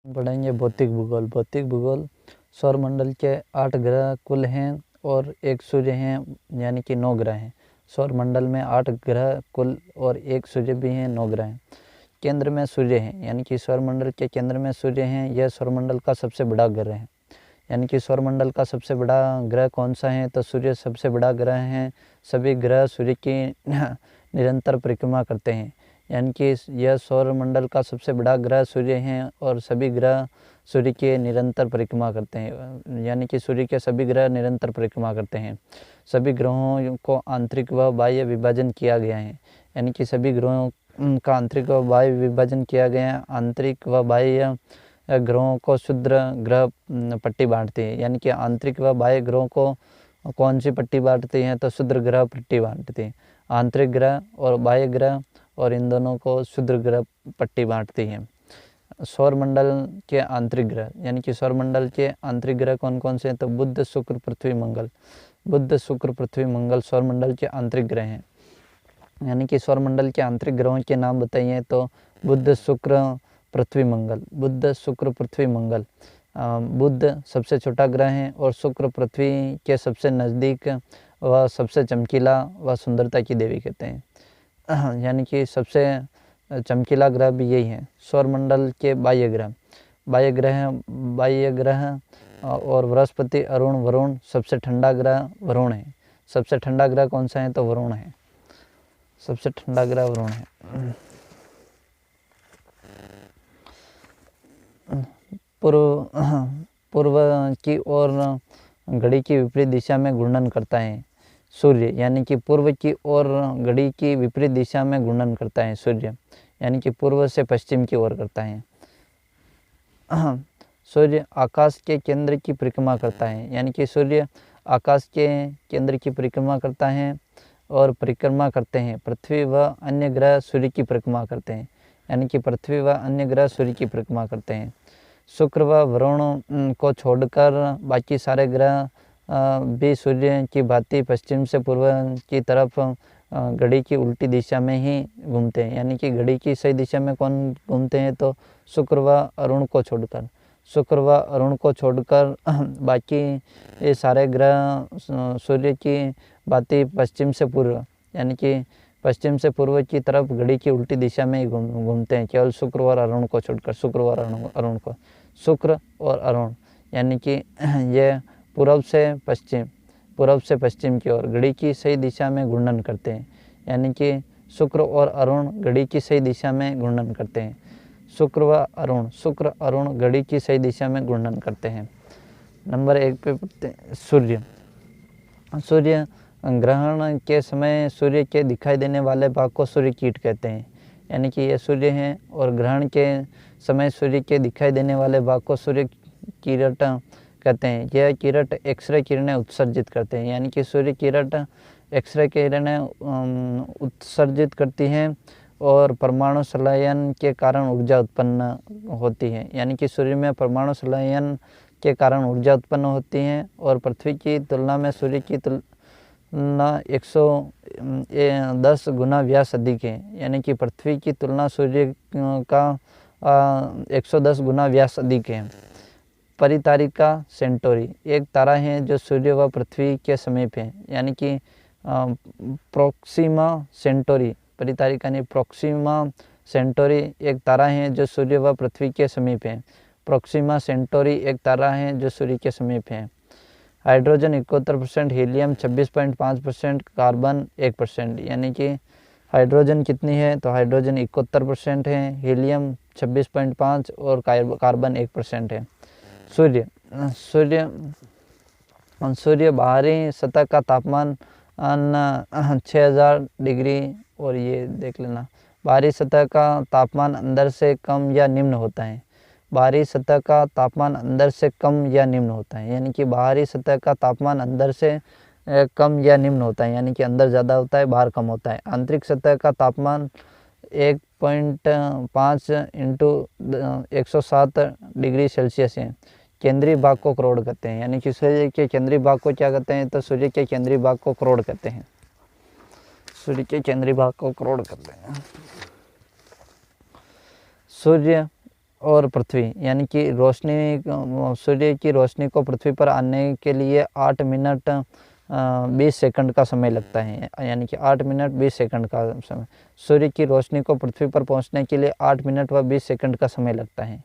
पढ़ेंगे भौतिक भूगोल। भौतिक भूगोल सौरमंडल के 8 ग्रह कुल हैं और एक सूर्य हैं, यानी कि 9 ग्रह हैं। सौरमंडल में 8 ग्रह कुल और एक सूर्य भी हैं, 9 ग्रह हैं। केंद्र में सूर्य है, यानी कि सौरमंडल के केंद्र में सूर्य हैं। यह सौरमंडल का सबसे बड़ा ग्रह है। यानी कि सौरमंडल का सबसे बड़ा ग्रह कौन सा है, तो सूर्य सबसे बड़ा ग्रह है। सभी ग्रह सूर्य की निरंतर परिक्रमा करते हैं। यानी कि यह सौरमंडल का सबसे बड़ा ग्रह सूर्य है और सभी ग्रह सूर्य के निरंतर परिक्रमा करते हैं। यानी कि सूर्य के सभी ग्रह निरंतर परिक्रमा करते हैं। सभी ग्रहों को आंतरिक व बाह्य विभाजन किया गया है। यानी कि सभी ग्रहों का आंतरिक व बाह्य विभाजन किया गया है। आंतरिक व बाह्य ग्रहों को क्षुद्र ग्रह पट्टी बांटती है। यानी कि आंतरिक व बाह्य ग्रहों को कौन सी पट्टी बांटती है, तो क्षुद्र ग्रह पट्टी बांटती है। आंतरिक ग्रह और बाह्य ग्रह और इन दोनों को क्षुद्र ग्रह पट्टी बांटती है। सौरमंडल के आंतरिक ग्रह, यानी कि सौरमंडल के आंतरिक ग्रह कौन कौन से हैं, तो बुध, शुक्र, पृथ्वी, मंगल। बुध, शुक्र, पृथ्वी, मंगल सौरमंडल के आंतरिक ग्रह हैं। यानी कि सौरमंडल के आंतरिक ग्रहों के नाम बताइए, तो बुध, शुक्र, पृथ्वी, मंगल। बुध, शुक्र, पृथ्वी, मंगल। बुध सबसे छोटा ग्रह है और शुक्र पृथ्वी के सबसे नज़दीक व सबसे चमकीला व सुंदरता की देवी कहते हैं। यानी कि सबसे चमकीला ग्रह भी यही है। सौरमंडल के बाह्य ग्रह और बृहस्पति, अरुण, वरुण। सबसे ठंडा ग्रह वरुण है। सबसे ठंडा ग्रह कौन सा है, तो वरुण है। सबसे ठंडा ग्रह वरुण है। पूर्व की ओर घड़ी की विपरीत दिशा में घूर्णन करता है सूर्य। यानी कि पूर्व की ओर घड़ी की विपरीत दिशा में घूर्णन करता है सूर्य, यानी कि पूर्व से पश्चिम की ओर करता है। सूर्य आकाश के केंद्र की परिक्रमा करता है। यानी कि सूर्य आकाश के केंद्र की परिक्रमा करता है और परिक्रमा करते हैं। पृथ्वी व अन्य ग्रह सूर्य की परिक्रमा करते हैं। यानी कि पृथ्वी व अन्य ग्रह सूर्य की परिक्रमा करते हैं। शुक्र व वरुण को छोड़कर बाकी सारे ग्रह भी सूर्य की भांति पश्चिम से पूर्व की तरफ घड़ी की उल्टी दिशा में ही घूमते हैं। यानी कि घड़ी की सही दिशा में कौन घूमते हैं, तो शुक्र व अरुण को छोड़कर। शुक्र व अरुण को छोड़कर बाकी ये सारे ग्रह सूर्य की भांति पश्चिम से पूर्व, यानी कि पश्चिम से पूर्व की तरफ घड़ी की उल्टी दिशा में ही घूमते हैं, केवल शुक्र और अरुण को छोड़कर। शुक्र और अरुण को, शुक्र और अरुण, यानी कि ये पूर्व से पश्चिम की ओर घड़ी की सही दिशा में घूर्णन करते हैं। यानी कि शुक्र और अरुण घड़ी की सही दिशा में घूर्णन करते हैं। शुक्र अरुण घड़ी की सही दिशा में घूर्णन करते हैं। नंबर 1 पे पढ़ते हैं सूर्य ग्रहण के समय सूर्य के दिखाई देने वाले भाग को सूर्य कीट कहते हैं। यानी कि ये सूर्य हैं और ग्रहण के समय सूर्य के दिखाई देने वाले भाग को सूर्य किरट कहते हैं। यह किरट एक्सरे किरणें उत्सर्जित करते हैं। यानी कि सूर्य किरट एक्सरे किरणें उत्सर्जित करती हैं और परमाणु संलयन के कारण ऊर्जा उत्पन्न होती है। यानी कि सूर्य में परमाणु संलयन के कारण ऊर्जा उत्पन्न होती है और पृथ्वी की तुलना में सूर्य की तुलना 110 गुना व्यास अधिक है। यानी कि पृथ्वी की तुलना सूर्य का 110 गुना व्यास अधिक है। परितारिका सेंटोरी एक तारा है जो सूर्य व पृथ्वी के समीप है। यानी कि प्रोक्सिमा सेंटोरी, परितारिका ने प्रोक्सिमा सेंटोरी एक तारा है जो सूर्य व पृथ्वी के समीप है। प्रोक्सिमा सेंटोरी एक तारा है जो सूर्य के समीप है। Hydrogen 71%, helium 26.5%, carbon 1%। यानी कि हाइड्रोजन कितनी है, तो हाइड्रोजन 71% है, हीलियम 26.5 और कार्बन 1% है। सूर्य बाहरी सतह का तापमान 6000 डिग्री, और ये देख लेना, बाहरी सतह का तापमान अंदर से कम या निम्न होता है। बाहरी सतह का तापमान अंदर से कम या निम्न होता है। यानी कि बाहरी सतह का तापमान अंदर से कम या निम्न होता है, यानी कि अंदर ज़्यादा होता है, बाहर कम होता है। आंतरिक सतह का तापमान 1.5 × 107 डिग्री सेल्सियस है। केंद्रीय भाग को करोड़ कहते हैं। यानी कि सूर्य के केंद्रीय भाग को क्या कहते हैं, तो सूर्य के केंद्रीय भाग को करोड़ कहते हैं। सूर्य के केंद्रीय भाग को करोड़ कहते हैं। सूर्य और पृथ्वी, यानी कि रोशनी सूर्य की रोशनी को पृथ्वी पर आने के लिए 8 मिनट 20 सेकंड का समय लगता है, यानी कि 8 मिनट 20 सेकंड का समय। सूर्य की रोशनी को पृथ्वी पर पहुंचने के लिए 8 मिनट व 20 सेकंड का समय लगता है।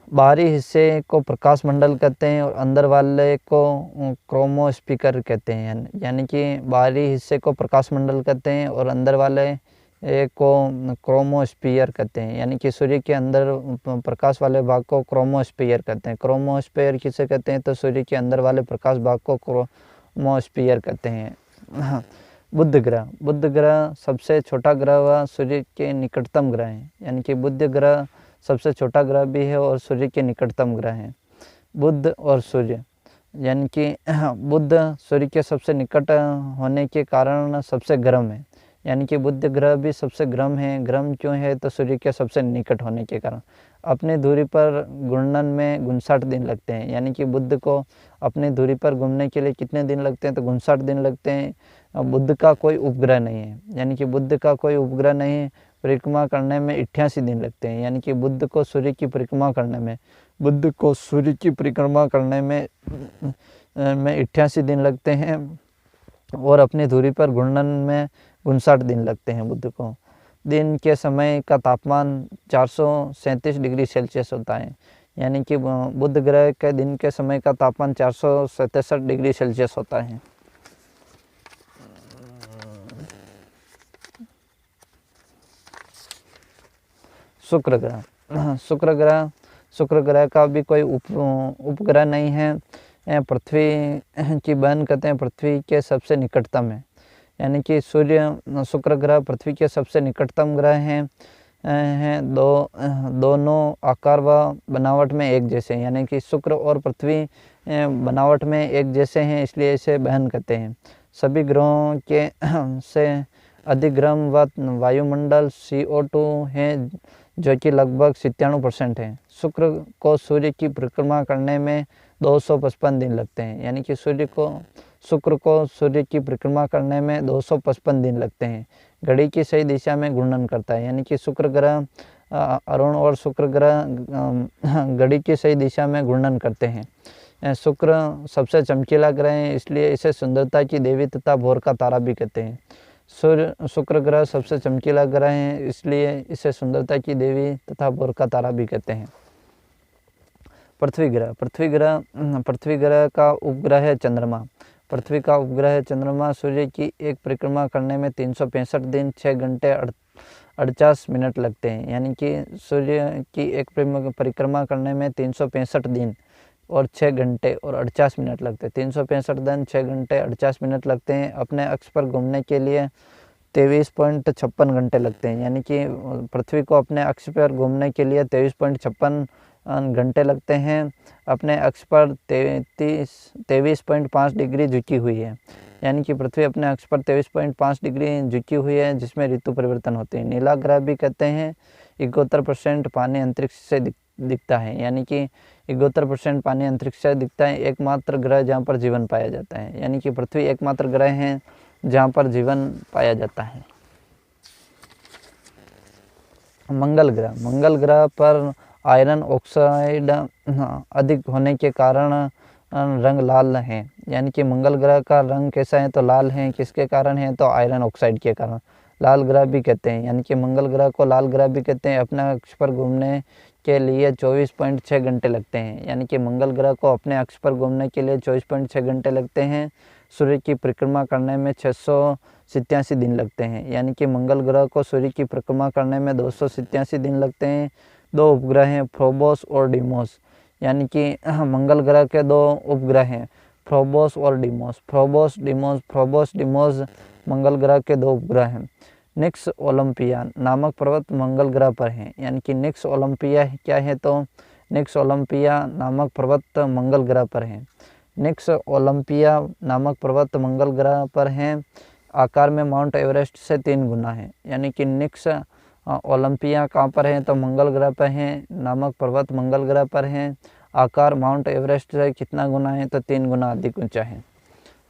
बाहरी हिस्से को प्रकाश मंडल कहते हैं और अंदर वाले को क्रोमोस्फीयर कहते हैं, यानी कि बाहरी हिस्से को प्रकाश मंडल कहते हैं और अंदर वाले को क्रोमोस्फीयर कहते हैं, यानी कि सूर्य के अंदर प्रकाश वाले भाग को क्रोमोस्फीयर कहते हैं। क्रोमोस्फीयर किसे कहते हैं? तो सूर्य के अंदर वाले प्रकाश भाग को क्रोमोस्फीयर कहते हैं। बुध ग्रह, बुध ग्रह सबसे छोटा ग्रह व सूर्य के निकटतम ग्रह है, यानी कि बुध ग्रह सबसे छोटा ग्रह भी है और सूर्य के निकटतम ग्रह है। बुध और सूर्य, यानी कि बुध सूर्य के सबसे निकट होने के कारण सबसे गर्म है, यानी कि बुध ग्रह भी सबसे गर्म है। गर्म क्यों है? तो सूर्य के सबसे निकट होने के कारण। अपनी दूरी पर घूर्णन में 59 दिन लगते हैं, यानी कि बुध को अपनी दूरी पर घूमने के लिए कितने दिन लगते हैं? तो 59 दिन लगते हैं। बुध का कोई उपग्रह नहीं है, यानी कि बुध का कोई उपग्रह नहीं है। परिक्रमा करने में 88 दिन लगते हैं, यानी कि बुध को सूर्य की परिक्रमा करने में 88 दिन लगते हैं और अपनी दूरी पर घूर्णन में 59 दिन लगते हैं बुध को। दिन के समय का तापमान 437 डिग्री सेल्सियस होता है, यानी कि बुध ग्रह के दिन के समय का तापमान 467 डिग्री सेल्सियस होता है। शुक्र ग्रह, शुक्र ग्रह का भी कोई उपग्रह नहीं है। पृथ्वी की बहन कहते हैं, पृथ्वी के सबसे निकटतम है, यानी कि शुक्र ग्रह पृथ्वी के सबसे निकटतम ग्रह हैं। दोनों आकार व बनावट में एक जैसे हैं, यानी कि शुक्र और पृथ्वी बनावट में एक जैसे हैं, इसलिए इसे बहन कहते हैं। सभी ग्रहों के से अधिक गर्म व वायुमंडल CO2 है, जो कि लगभग 97% है। शुक्र को सूर्य की परिक्रमा करने में 255 दिन लगते हैं, यानी कि शुक्र को सूर्य की परिक्रमा करने में 255 दिन लगते हैं। घड़ी की सही दिशा में घूर्णन करता है, यानी कि शुक्र ग्रह अरुण और शुक्र ग्रह घड़ी की सही दिशा में घूर्णन करते हैं। शुक्र सबसे चमकीला ग्रह है, इसलिए इसे सुंदरता की देवी तथा भोर का तारा भी कहते हैं। शुक्र ग्रह सबसे चमकीला ग्रह है, इसलिए इसे सुंदरता की देवी तथा भोर का तारा भी कहते हैं। पृथ्वी ग्रह का उपग्रह है चंद्रमा। पृथ्वी का उपग्रह है चंद्रमा। सूर्य की एक परिक्रमा करने में 365 दिन 6 घंटे 48 मिनट लगते हैं, यानी कि सूर्य की एक परिक्रमा करने में 365 दिन और 6 घंटे और 48 मिनट लगते हैं। 365 दिन 6 घंटे 48 मिनट लगते हैं। अपने अक्ष पर घूमने के लिए 23.56 घंटे लगते हैं, यानी कि पृथ्वी को अपने अक्ष पर घूमने के लिए 23.56 घंटे लगते हैं। अपने अक्ष पर 23.5 डिग्री झुकी हुई है, यानी कि पृथ्वी अपने अक्ष पर 23.5 डिग्री झुकी हुई है, जिसमें ऋतु परिवर्तन होते हैं। नीला ग्रह भी कहते हैं। 71% पानी अंतरिक्ष से दिखता है, यानी कि 71% पानी अंतरिक्ष से दिखता है। एकमात्र ग्रह जहाँ पर जीवन पाया जाता है, यानी कि पृथ्वी एकमात्र ग्रह है जहाँ पर जीवन पाया जाता है। मंगल ग्रह पर आयरन ऑक्साइड अधिक होने के कारण रंग लाल है, यानी कि मंगल ग्रह का रंग कैसा है? तो लाल है। किसके कारण है? तो आयरन ऑक्साइड के कारण। लाल ग्रह भी कहते हैं, यानी कि मंगल ग्रह को लाल ग्रह भी कहते हैं। अपने अक्ष पर घूमने के लिए 24.6 घंटे लगते हैं, यानी कि मंगल ग्रह को अपने अक्ष पर घूमने के लिए 24.6 घंटे लगते हैं। सूर्य की परिक्रमा करने में 687 दिन लगते हैं, यानी कि मंगल ग्रह को सूर्य की परिक्रमा करने में 287 दिन लगते हैं। 2 उपग्रह हैं, फ्रोबोस और डीमोस, यानी कि मंगल ग्रह के 2 उपग्रह हैं, फ्रोबोस और डीमोस। फ्रोबोस डीमोस मंगल ग्रह के 2 उपग्रह हैं। निक्स ओलंपिया नामक पर्वत मंगल ग्रह पर हैं, यानी कि निक्स ओलंपिया क्या है? तो निक्स ओलंपिया नामक पर्वत मंगल ग्रह पर हैं। निक्स ओलंपिया नामक पर्वत मंगल ग्रह पर हैं। आकार में माउंट एवरेस्ट से 3 गुना है, यानी कि निक्स ओलंपिया कहाँ पर है? तो मंगल ग्रह पर हैं। नामक पर्वत मंगल ग्रह पर हैं। आकार माउंट एवरेस्ट से कितना गुना है? तो 3 गुना अधिक ऊंचा है,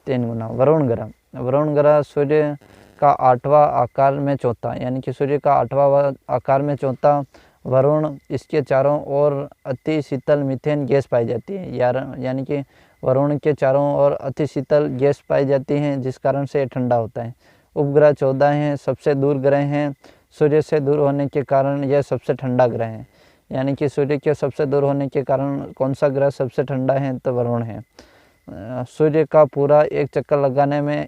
3 गुना। वरुण ग्रह सूर्य का 8वां आकार में चौथा, यानी कि सूर्य का 8वां आकार में चौथा वरुण इसके चारों ओर अति शीतल मीथेन गैस पाई जाती है, यानी कि वरुण के चारों ओर अति शीतल गैस पाई जाती है, जिस कारण से ठंडा होता है। उपग्रह 14 हैं, सबसे दूर ग्रह हैं। सूर्य से दूर होने के कारण यह सबसे ठंडा ग्रह है, यानी कि सूर्य के सबसे दूर होने के कारण कौन सा ग्रह सबसे ठंडा है, तो वरुण है। सूर्य का पूरा एक चक्कर लगाने में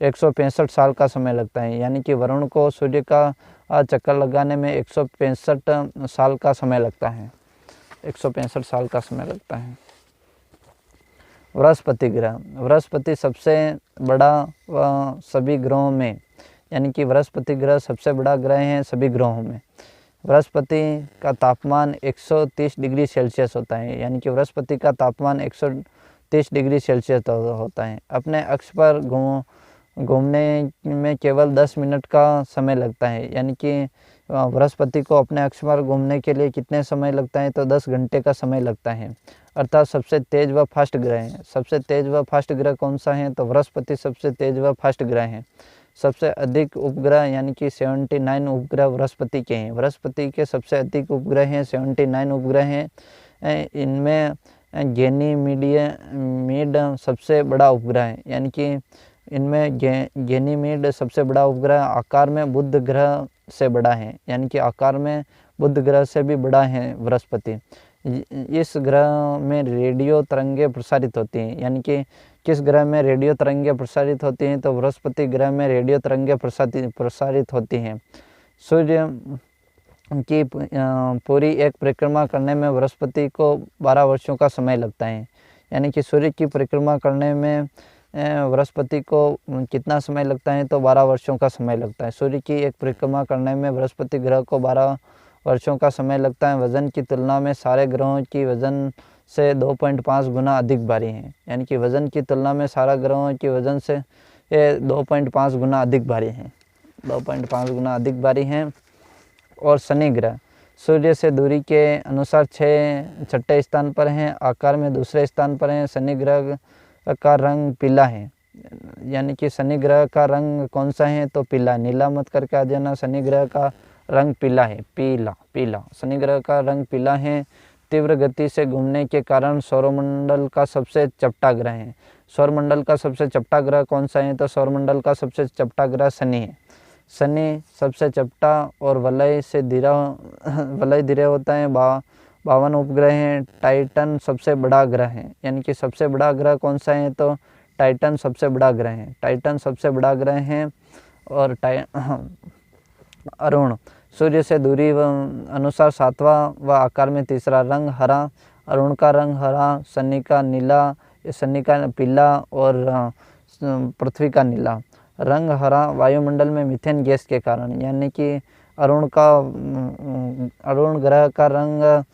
165 साल का समय लगता है, यानी कि वरुण को सूर्य का चक्कर लगाने में 165 साल का समय लगता है, 165 साल का समय लगता है। बृहस्पति ग्रह, बृहस्पति सबसे बड़ा सभी ग्रहों में, यानी कि बृहस्पति ग्रह सबसे बड़ा ग्रह है सभी ग्रहों में। बृहस्पति का तापमान 130 डिग्री सेल्सियस होता है, यानी कि बृहस्पति का तापमान 130 डिग्री सेल्सियस होता है। अपने अक्ष पर घूमने में केवल 10 मिनट का समय लगता है, यानी कि बृहस्पति को अपने अक्ष पर घूमने के लिए कितने समय लगता है, तो 10 घंटे का समय लगता है, अर्थात सबसे तेज व फास्ट ग्रह है। सबसे तेज व फास्ट ग्रह कौन सा है, तो बृहस्पति सबसे तेज व फास्ट ग्रह है। सबसे अधिक उपग्रह यानी कि 79 उपग्रह बृहस्पति के हैं। बृहस्पति के सबसे अधिक उपग्रह हैं, 79 उपग्रह हैं। इनमें गैनीमीड सबसे बड़ा उपग्रह है, यानी कि इनमें गैनीमीड सबसे बड़ा उपग्रह आकार में बुध ग्रह से बड़ा है, यानी कि आकार में बुध ग्रह से भी बड़ा है बृहस्पति। इस ग्रह में रेडियो तरंगें प्रसारित होती हैं, यानी कि किस ग्रह में रेडियो तरंगें प्रसारित होती हैं, तो बृहस्पति ग्रह में रेडियो तरंगें प्रसारित होती हैं। सूर्य की पूरी एक परिक्रमा करने में बृहस्पति को 12 वर्षों का समय लगता है, यानी कि सूर्य की परिक्रमा करने में बृहस्पति को कितना समय लगता है, तो 12 वर्षों का समय लगता है। सूर्य की एक परिक्रमा करने में बृहस्पति ग्रह को 12 वर्षों का समय लगता है। वजन की तुलना में सारे ग्रहों की वजन से 2.5 गुना अधिक भारी है, यानी कि वजन की तुलना में सारा ग्रहों की वजन से 2.5 गुना अधिक भारी है, 2.5 गुना अधिक भारी हैं। और शनि ग्रह सूर्य से दूरी के अनुसार छठे स्थान पर हैं, आकार में दूसरे स्थान पर हैं। शनि ग्रह का रंग पीला है, यानी कि शनि ग्रह का रंग कौन सा है, तो पीला। नीला मत करके आ जाना, शनि ग्रह का रंग पीला है, पीला शनि ग्रह का रंग पीला है। तीव्र गति से घूमने के कारण सौरमंडल का सबसे चपटा ग्रह है। सौरमंडल का सबसे चपटा ग्रह कौन सा है, तो सौरमंडल का सबसे चपटा ग्रह शनि है। शनि सबसे चपटा और वलय धीरे होता है। 52 उपग्रह हैं। टाइटन सबसे बड़ा ग्रह है, यानी कि सबसे बड़ा ग्रह कौन सा है, तो टाइटन सबसे बड़ा ग्रह है, टाइटन सबसे बड़ा ग्रह है। और अरुण सूर्य से दूरी व अनुसार 7वां व आकार में तीसरा। रंग हरा, अरुण का रंग हरा, शनि का नीला, शनि का पीला और पृथ्वी का नीला। रंग हरा वायुमंडल में मीथेन गैस के कारण, यानी कि अरुण ग्रह का रंग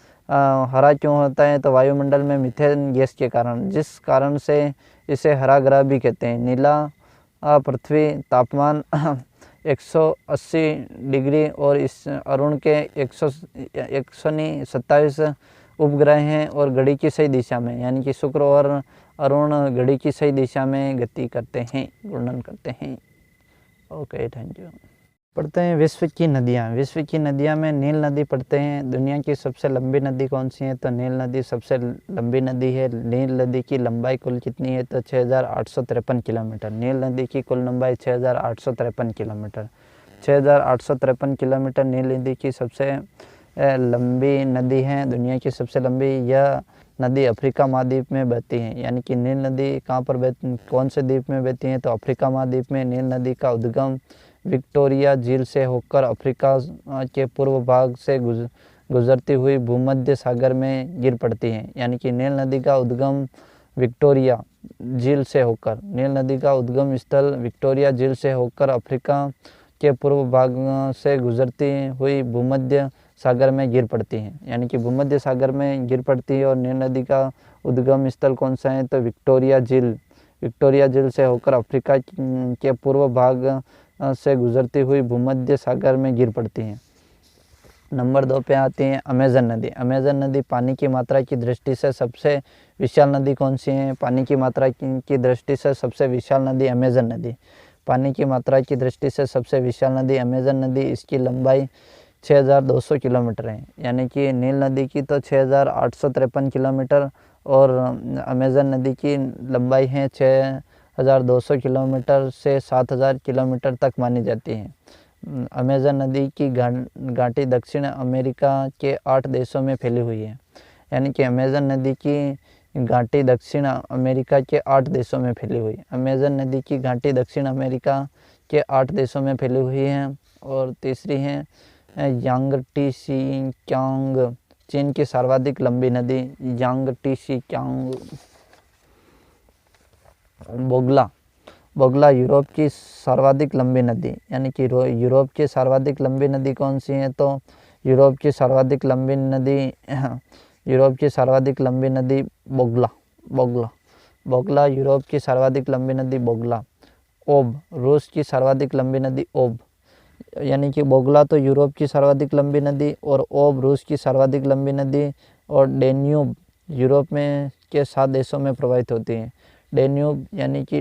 हरा क्यों होता है, तो वायुमंडल में मीथेन गैस के कारण, जिस कारण से इसे हरा ग्रह भी कहते हैं। नीला पृथ्वी, तापमान 180 डिग्री और इस अरुण के 127 उपग्रह हैं और घड़ी की सही दिशा में, यानी कि शुक्र और अरुण घड़ी की सही दिशा में गति करते हैं, घूर्णन करते हैं। Okay, thank you. पढ़ते हैं विश्व की नदियाँ। विश्व की नदियाँ में नील नदी पढ़ते हैं। दुनिया की सबसे लंबी नदी कौन सी है, तो नील नदी सबसे लंबी नदी है। नील नदी की लंबाई कुल कितनी है, तो 6853 किलोमीटर। नील नदी की कुल लंबाई 6853 किलोमीटर। 6853 किलोमीटर नील नदी की सबसे लंबी नदी है, दुनिया की सबसे लंबी। यह नदी अफ्रीका महाद्वीप में बहती है, यानी कि नील नदी कहाँ पर कौन से द्वीप में बहती है, तो अफ्रीका महाद्वीप में। नील नदी का उद्गम विक्टोरिया झील से होकर अफ्रीका के पूर्व भाग से गुजरती हुई भूमध्य सागर में गिर पड़ती है, यानी कि नील नदी का उद्गम विक्टोरिया झील से होकर, नील नदी का उद्गम स्थल विक्टोरिया झील से होकर अफ्रीका के पूर्व भाग से गुजरती हुई भूमध्य सागर में गिर पड़ती है, यानी कि भूमध्य सागर में गिर पड़ती है। और नील नदी का उद्गम स्थल कौन सा है, तो विक्टोरिया झील से होकर अफ्रीका के पूर्व भाग से गुजरती हुई भूमध्य सागर में गिर पड़ती हैं। नंबर 2 पे आती है अमेज़न नदी। अमेज़न नदी पानी की मात्रा की दृष्टि से सबसे विशाल नदी कौन सी है, पानी की मात्रा की दृष्टि से सबसे विशाल नदी अमेज़न नदी। पानी की मात्रा की दृष्टि से सबसे विशाल नदी अमेज़न नदी। इसकी लंबाई 6,200 किलोमीटर है। यानी कि नील नदी की तो 6,853 किलोमीटर और अमेज़न नदी की लंबाई है 6,200 किलोमीटर से 7,000 किलोमीटर तक मानी जाती है। अमेज़न नदी की घाटी दक्षिण अमेरिका के 8 देशों में फैली हुई है। यानी कि अमेज़न नदी की घाटी दक्षिण अमेरिका के 8 देशों में फैली हुई है। अमेज़न नदी की घाटी दक्षिण अमेरिका के 8 देशों में फैली हुई है। और तीसरी है यांगटीसी-क्यांग, चीन की सर्वाधिक लंबी नदी यांगटीसी-क्यांग। बोगला यूरोप की सर्वाधिक लंबी नदी। यानी कि यूरोप की सर्वाधिक लंबी नदी कौन सी है? तो यूरोप की सर्वाधिक लंबी नदी बोगला यूरोप की सर्वाधिक लंबी नदी बोगला। ओब, रूस की सर्वाधिक लंबी नदी ओब। यानी कि बोगला तो यूरोप की सर्वाधिक लंबी नदी और ओब रूस की सर्वाधिक लंबी नदी। और डेन्यूब यूरोप में के 7 देशों में प्रवाहित होती है। डेन्यूब यानी कि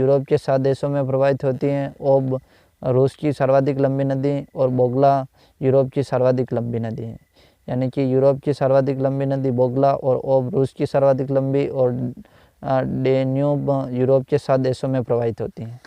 यूरोप के 7 देशों में प्रवाहित होती हैं। ओब रूस की सर्वाधिक लंबी नदी और बोगला यूरोप की सर्वाधिक लंबी नदी है। यानी कि यूरोप की सर्वाधिक लंबी नदी बोगला और ओब रूस की सर्वाधिक लंबी और डेन्यूब यूरोप के 7 देशों में प्रवाहित होती हैं।